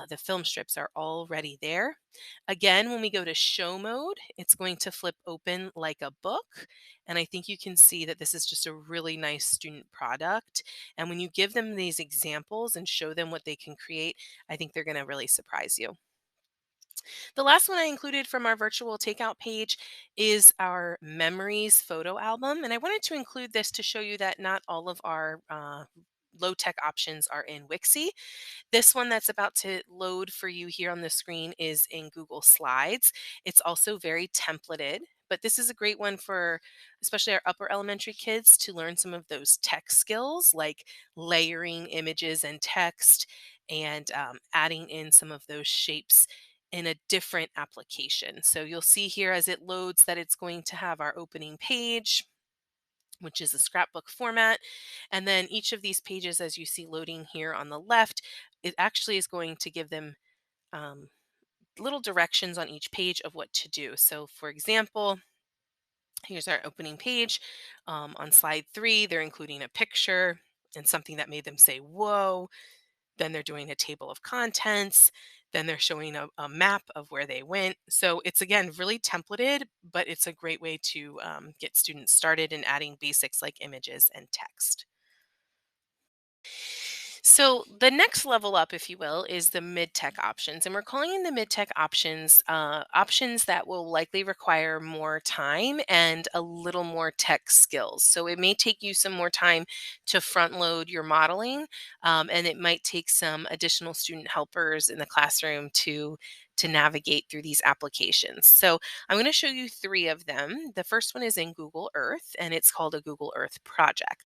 the film strips are already there. Again, when we go to show mode, it's going to flip open like a book. And I think you can see that this is just a really nice student product. And when you give them these examples and show them what they can create, I think they're going to really surprise you. The last one I included from our virtual takeout page is our memories photo album. And I wanted to include this to show you that not all of our low tech options are in Wixie. This one that's about to load for you here on the screen is in Google Slides. It's also very templated, but this is a great one for especially our upper elementary kids to learn some of those tech skills like layering images and text and adding in some of those shapes in a different application. So you'll see here as it loads that it's going to have our opening page, which is a scrapbook format. And then each of these pages, as you see loading here on the left, it actually is going to give them um, little directions on each page of what to do. So, for example, here's our opening page. On slide 3, they're including a picture and something that made them say, whoa. Then they're doing a table of contents. Then they're showing a map of where they went. So it's again really templated, but it's a great way to get students started in adding basics like images and text. So the next level up, if you will, is the mid-tech options. And we're calling the mid-tech options options that will likely require more time and a little more tech skills. So it may take you some more time to front load your modeling, and it might take some additional student helpers in the classroom to navigate through these applications. So I'm going to show you 3 of them. The first one is in Google Earth, and it's called a Google Earth project.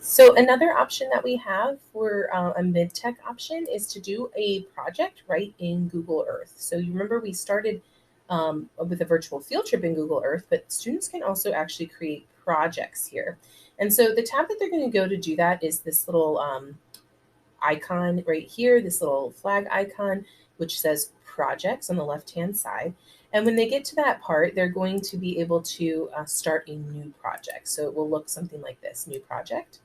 So another option that we have for a mid-tech option is to do a project right in Google Earth. So you remember we started with a virtual field trip in Google Earth, but students can also actually create projects here. And so the tab that they're going to go to do that is this little icon right here, this little flag icon, which says projects on the left-hand side. And when they get to that part, they're going to be able to start a new project. So it will look something like this, new project.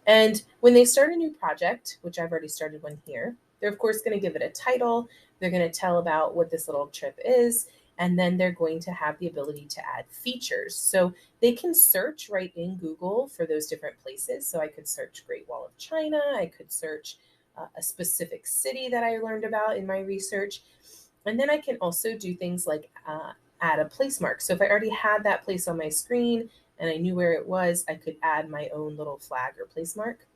And when they start a new project, which I've already started one here, they're of course going to give it a title. They're going to tell about what this little trip is. And then they're going to have the ability to add features. So they can search right in Google for those different places. So I could search Great Wall of China. I could search a specific city that I learned about in my research. And then I can also do things like add a place mark. So if I already had that place on my screen and I knew where it was, I could add my own little flag or place mark.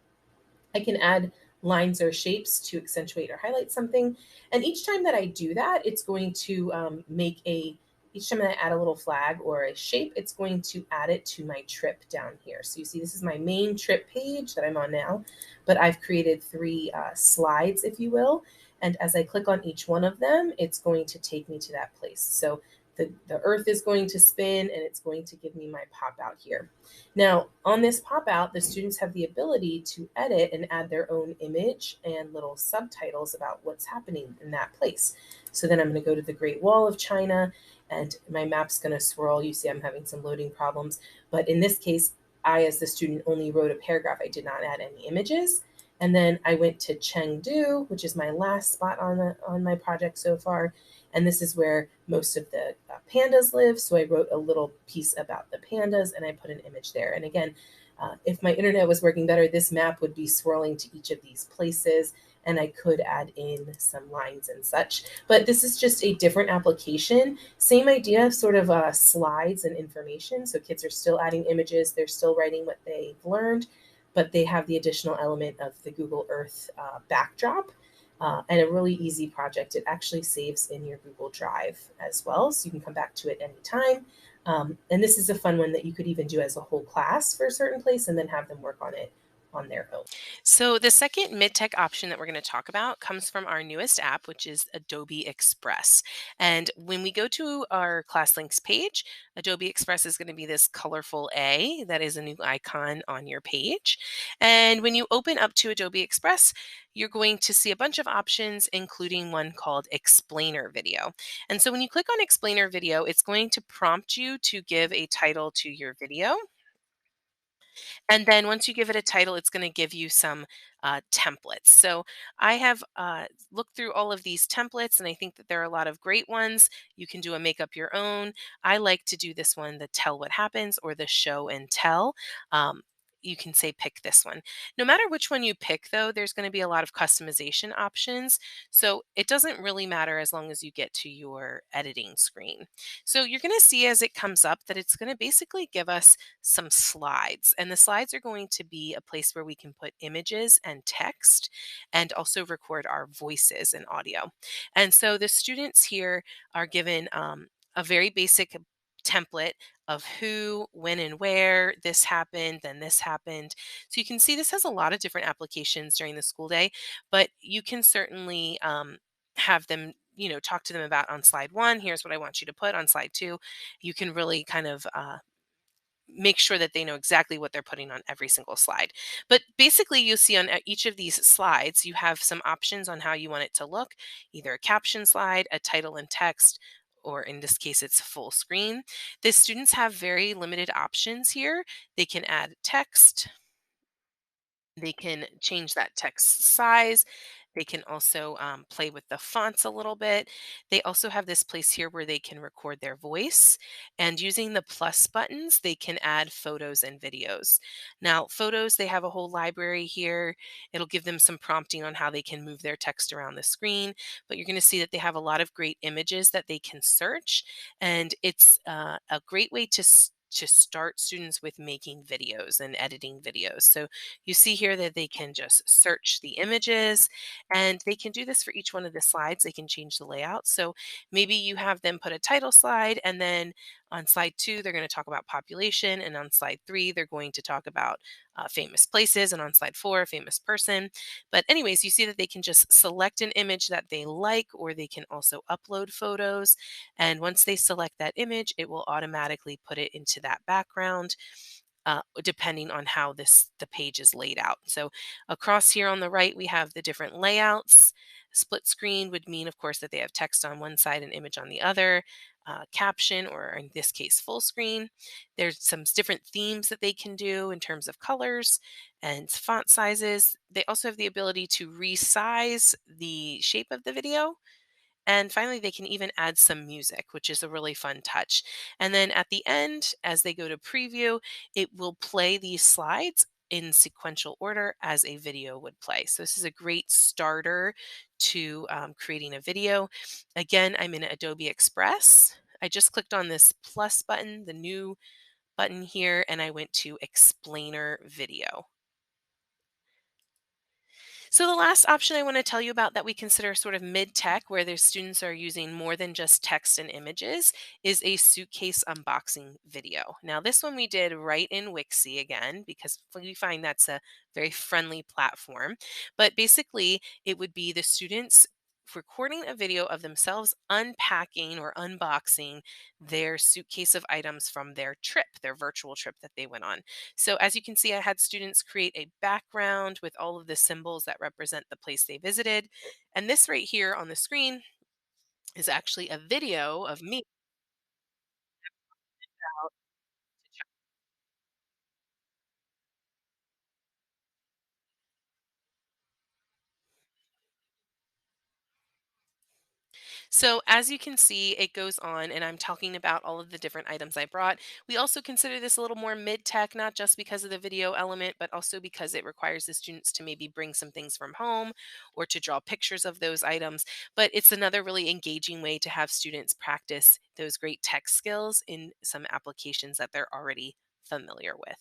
I can add lines or shapes to accentuate or highlight something. And each time that I do that, it's going to make a each time I add a little flag or a shape, it's going to add it to my trip down here. So you see, this is my main trip page that I'm on now, but I've created three slides, if you will. And as I click on each one of them, it's going to take me to that place. So the earth is going to spin and it's going to give me my pop out here. Now, on this pop out, the students have the ability to edit and add their own image and little subtitles about what's happening in that place. So then I'm going to go to the Great Wall of China and my map's going to swirl. You see, I'm having some loading problems. But in this case, I, as the student, only wrote a paragraph. I did not add any images. And then I went to Chengdu, which is my last spot on my project so far. And this is where most of the pandas live. So I wrote a little piece about the pandas and I put an image there. And again, if my internet was working better, this map would be swirling to each of these places and I could add in some lines and such. But this is just a different application. Same idea, sort of slides and information. So kids are still adding images, they're still writing what they've learned, but they have the additional element of the Google Earth backdrop. And a really easy project. It actually saves in your Google Drive as well, so you can come back to it anytime. And this is a fun one that you could even do as a whole class for a certain place and then have them work on it on their own. So, the second mid-tech option that we're going to talk about comes from our newest app, which is Adobe Express. And when we go to our class links page, Adobe Express is going to be this colorful A that is a new icon on your page. And when you open up to Adobe Express, you're going to see a bunch of options, including one called Explainer Video. And so when you click on Explainer Video, it's going to prompt you to give a title to your video. And then once you give it a title, it's going to give you some templates. So I have looked through all of these templates, and I think that there are a lot of great ones. You can do a make up your own. I like to do this one, the tell what happens or the show and tell. You can say pick this one. No matter which one you pick, though, there's going to be a lot of customization options. So it doesn't really matter as long as you get to your editing screen. So you're going to see as it comes up that it's going to basically give us some slides. And the slides are going to be a place where we can put images and text and also record our voices and audio. And so the students here are given a very basic template of who, when, and where this happened, then this happened. So you can see this has a lot of different applications during the school day, but you can certainly have them talk to them about on slide one, here's what I want you to put on slide two. You can really kind of make sure that they know exactly what they're putting on every single slide. But basically, you'll see on each of these slides, you have some options on how you want it to look, either a caption slide, a title and text, or in this case, it's full screen. The students have very limited options here. They can add text, they can change that text size. They can also play with the fonts a little bit. They also have this place here where they can record their voice. And using the plus buttons, they can add photos and videos. Now, photos, they have a whole library here. It'll give them some prompting on how they can move their text around the screen. But you're going to see that they have a lot of great images that they can search. And it's a great way to start students with making videos and editing videos. So you see here that they can just search the images and they can do this for each one of the slides. They can change the layout. So maybe you have them put a title slide and then on slide two, they're going to talk about population. And on slide three, they're going to talk about famous places. And on slide four, famous person. But, anyways, you see that they can just select an image that they like, or they can also upload photos. And once they select that image, it will automatically put it into that background. Depending on how the page is laid out. So across here on the right, we have the different layouts. Split screen would mean, of course, that they have text on one side and image on the other. Caption, or in this case, full screen. There's some different themes that they can do in terms of colors and font sizes. They also have the ability to resize the shape of the video. And finally, they can even add some music, which is a really fun touch. And then at the end, as they go to preview, it will play these slides in sequential order as a video would play. So this is a great starter to creating a video. Again, I'm in Adobe Express. I just clicked on this plus button, the new button here, and I went to Explainer Video. So the last option I want to tell you about that we consider sort of mid-tech, where their students are using more than just text and images, is a suitcase unboxing video. Now, this one we did right in Wixie again, because we find that's a very friendly platform. But basically, it would be the students recording a video of themselves unpacking or unboxing their suitcase of items from their trip, their virtual trip that they went on. So as you can see, I had students create a background with all of the symbols that represent the place they visited. And this right here on the screen is actually a video of me. So as you can see, it goes on, and I'm talking about all of the different items I brought. We also consider this a little more mid-tech, not just because of the video element, but also because it requires the students to maybe bring some things from home or to draw pictures of those items. But it's another really engaging way to have students practice those great tech skills in some applications that they're already familiar with.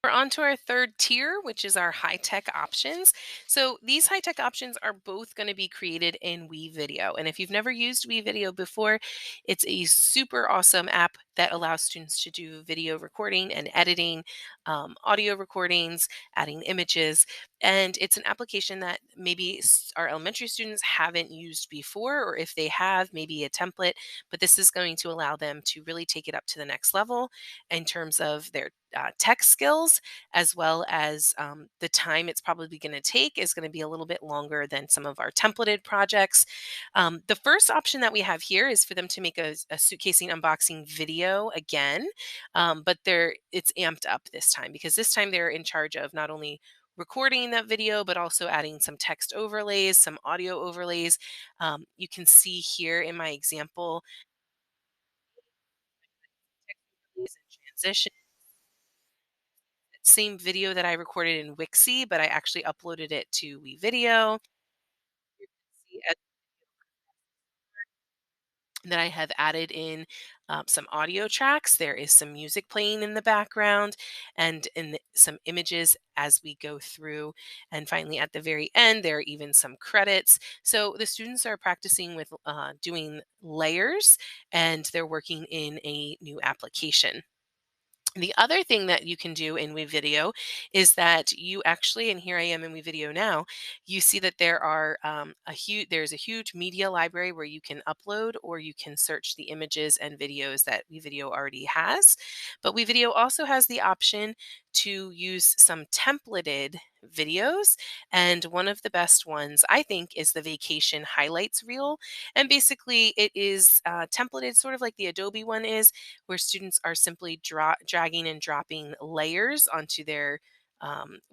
We're on to our third tier, which is our high tech options. So, these high tech options are both going to be created in WeVideo. And if you've never used WeVideo before, it's a super awesome app that allows students to do video recording and editing, audio recordings, adding images. And it's an application that maybe our elementary students haven't used before, or if they have, maybe a template. But this is going to allow them to really take it up to the next level in terms of their tech skills, as well as the time it's probably going to take is going to be a little bit longer than some of our templated projects. The first option that we have here is for them to make a suitcasing unboxing video again, but it's amped up this time because this time they're in charge of not only recording that video, but also adding some text overlays, some audio overlays. You can see here in my example, text overlays and transition. Same video that I recorded in Wixie, but I actually uploaded it to WeVideo. You can see that I have added in some audio tracks. There is some music playing in the background and some images as we go through. And finally, at the very end, there are even some credits. So the students are practicing with doing layers, and they're working in a new application. The other thing that you can do in WeVideo is that you actually, and here I am in WeVideo now, you see that there's a huge media library where you can upload or you can search the images and videos that WeVideo already has. But WeVideo also has the option to use some templated videos. And one of the best ones, I think, is the vacation highlights reel. And basically, it is templated sort of like the Adobe one is, where students are simply dragging and dropping layers onto their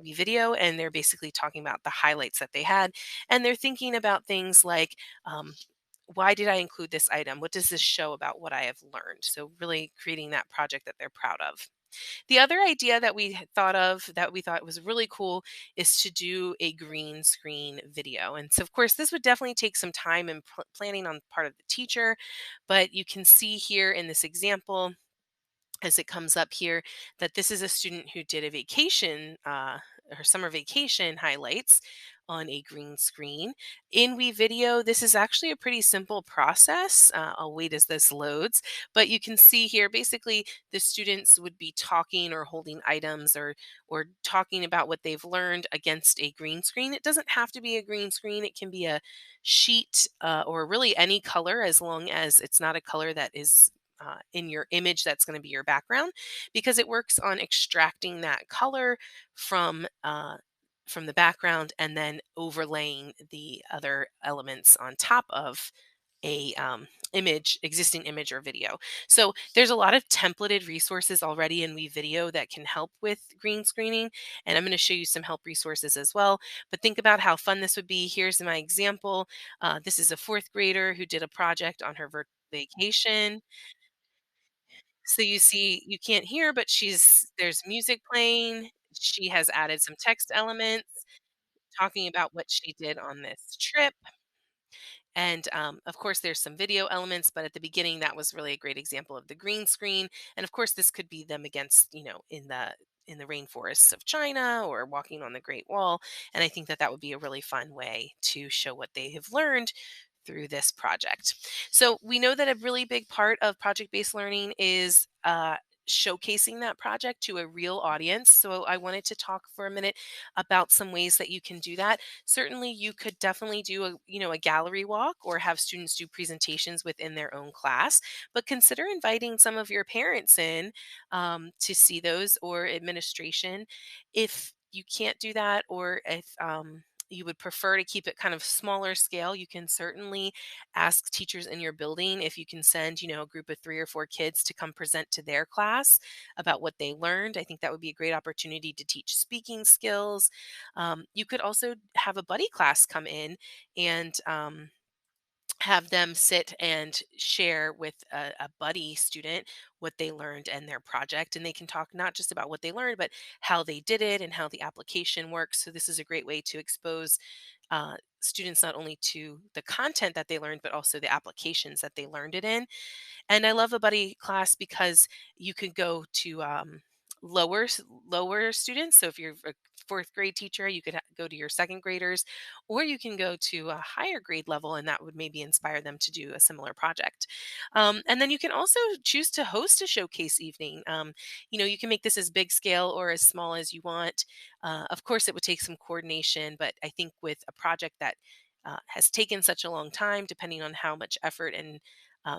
video, and they're basically talking about the highlights that they had, and they're thinking about things like, why did I include this item, what does this show about what I have learned, so really creating that project that they're proud of. The other idea that we had thought of that we thought was really cool is to do a green screen video. And so, of course, this would definitely take some time and planning on part of the teacher. But you can see here in this example, as it comes up here, that this is a student who did a vacation, her summer vacation highlights on a green screen. In WeVideo, this is actually a pretty simple process. I'll wait as this loads, but you can see here basically the students would be talking or holding items or talking about what they've learned against a green screen. It doesn't have to be a green screen. It can be a sheet or really any color, as long as it's not a color that is in your image that's going to be your background, because it works on extracting that color from the background and then overlaying the other elements on top of a existing image or video. So there's a lot of templated resources already in WeVideo that can help with green screening, and I'm going to show you some help resources as well. But think about how fun this would be. Here's my example. This is a fourth grader who did a project on her virtual vacation. So you see, you can't hear, but there's music playing. She has added some text elements talking about what she did on this trip. And of course, there's some video elements, but at the beginning, that was really a great example of the green screen. And of course, this could be them against, in in the rainforests of China or walking on the Great Wall. And I think that that would be a really fun way to show what they have learned through this project. So we know that a really big part of project based learning is showcasing that project to a real audience. So I wanted to talk for a minute about some ways that you can do that. Certainly you could definitely do a gallery walk or have students do presentations within their own class, but consider inviting some of your parents in to see those, or administration. If you can't do that, or if you would prefer to keep it kind of smaller scale, you can certainly ask teachers in your building if you can send, a group of 3 or 4 kids to come present to their class about what they learned. I think that would be a great opportunity to teach speaking skills. You could also have a buddy class come in and have them sit and share with a buddy student what they learned and their project. And they can talk not just about what they learned, but how they did it and how the application works. So, this is a great way to expose students not only to the content that they learned, but also the applications that they learned it in. And I love a buddy class because you could go to lower students. So if you're a fourth grade teacher, you could go to your second graders, or you can go to a higher grade level, and that would maybe inspire them to do a similar project. And then you can also choose to host a showcase evening. You can make this as big scale or as small as you want. Of course, it would take some coordination, but I think with a project that has taken such a long time, depending on how much effort and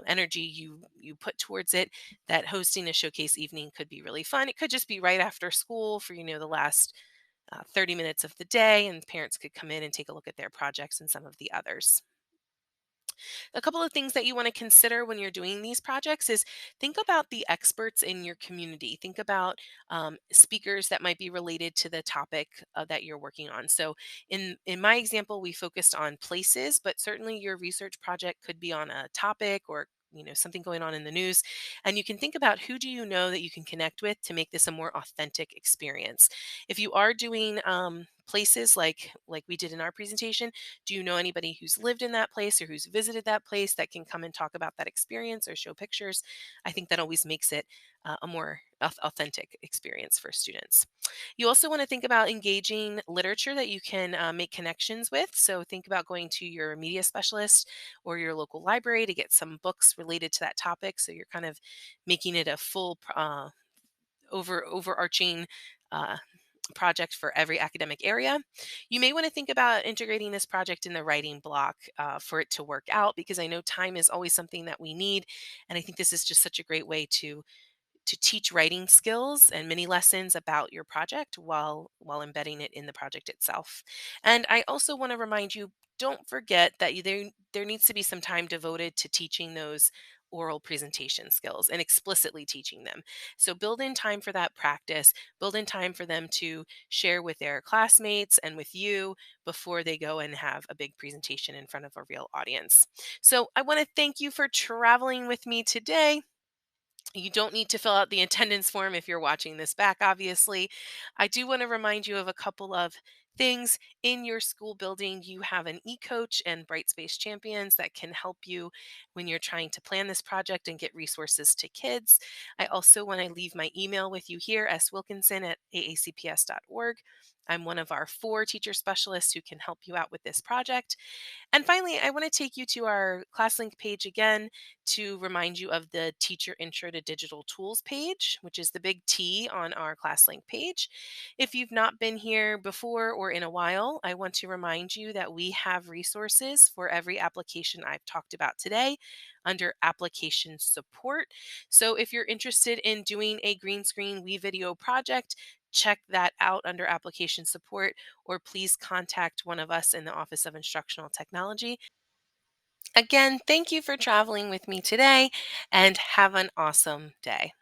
energy you put towards it, that hosting a showcase evening could be really fun. It could just be right after school for the last 30 minutes of the day, and parents could come in and take a look at their projects and some of the others. A couple of things that you want to consider when you're doing these projects is think about the experts in your community. Think about speakers that might be related to the topic that you're working on. So, in my example, we focused on places, but certainly your research project could be on a topic, or something going on in the news, and you can think about who do you know that you can connect with to make this a more authentic experience. If you are doing places like we did in our presentation, do you know anybody who's lived in that place or who's visited that place that can come and talk about that experience or show pictures? I think that always makes it a more authentic experience for students. You also want to think about engaging literature that you can make connections with. So think about going to your media specialist or your local library to get some books related to that topic. So you're kind of making it a full overarching uh, project for every academic area. You may want to think about integrating this project in the writing block for it to work out, because I know time is always something that we need. And I think this is just such a great way to teach writing skills and mini lessons about your project while embedding it in the project itself. And I also want to remind you, don't forget that there needs to be some time devoted to teaching those oral presentation skills and explicitly teaching them. So build in time for that practice, build in time for them to share with their classmates and with you before they go and have a big presentation in front of a real audience. So I want to thank you for traveling with me today. You don't need to fill out the attendance form if you're watching this back, obviously. I do want to remind you of a couple of things. In your school building, you have an e-coach and Brightspace champions that can help you when you're trying to plan this project and get resources to kids. I also want to leave my email with you here, swilkinson@aacps.org. I'm one of our 4 teacher specialists who can help you out with this project. And finally, I want to take you to our ClassLink page again to remind you of the Teacher Intro to Digital Tools page, which is the big T on our ClassLink page. If you've not been here before or in a while, I want to remind you that we have resources for every application I've talked about today under application support. So if you're interested in doing a green screen video project, check that out under application support, or please contact one of us in the Office of Instructional Technology. Again, thank you for traveling with me today, and have an awesome day.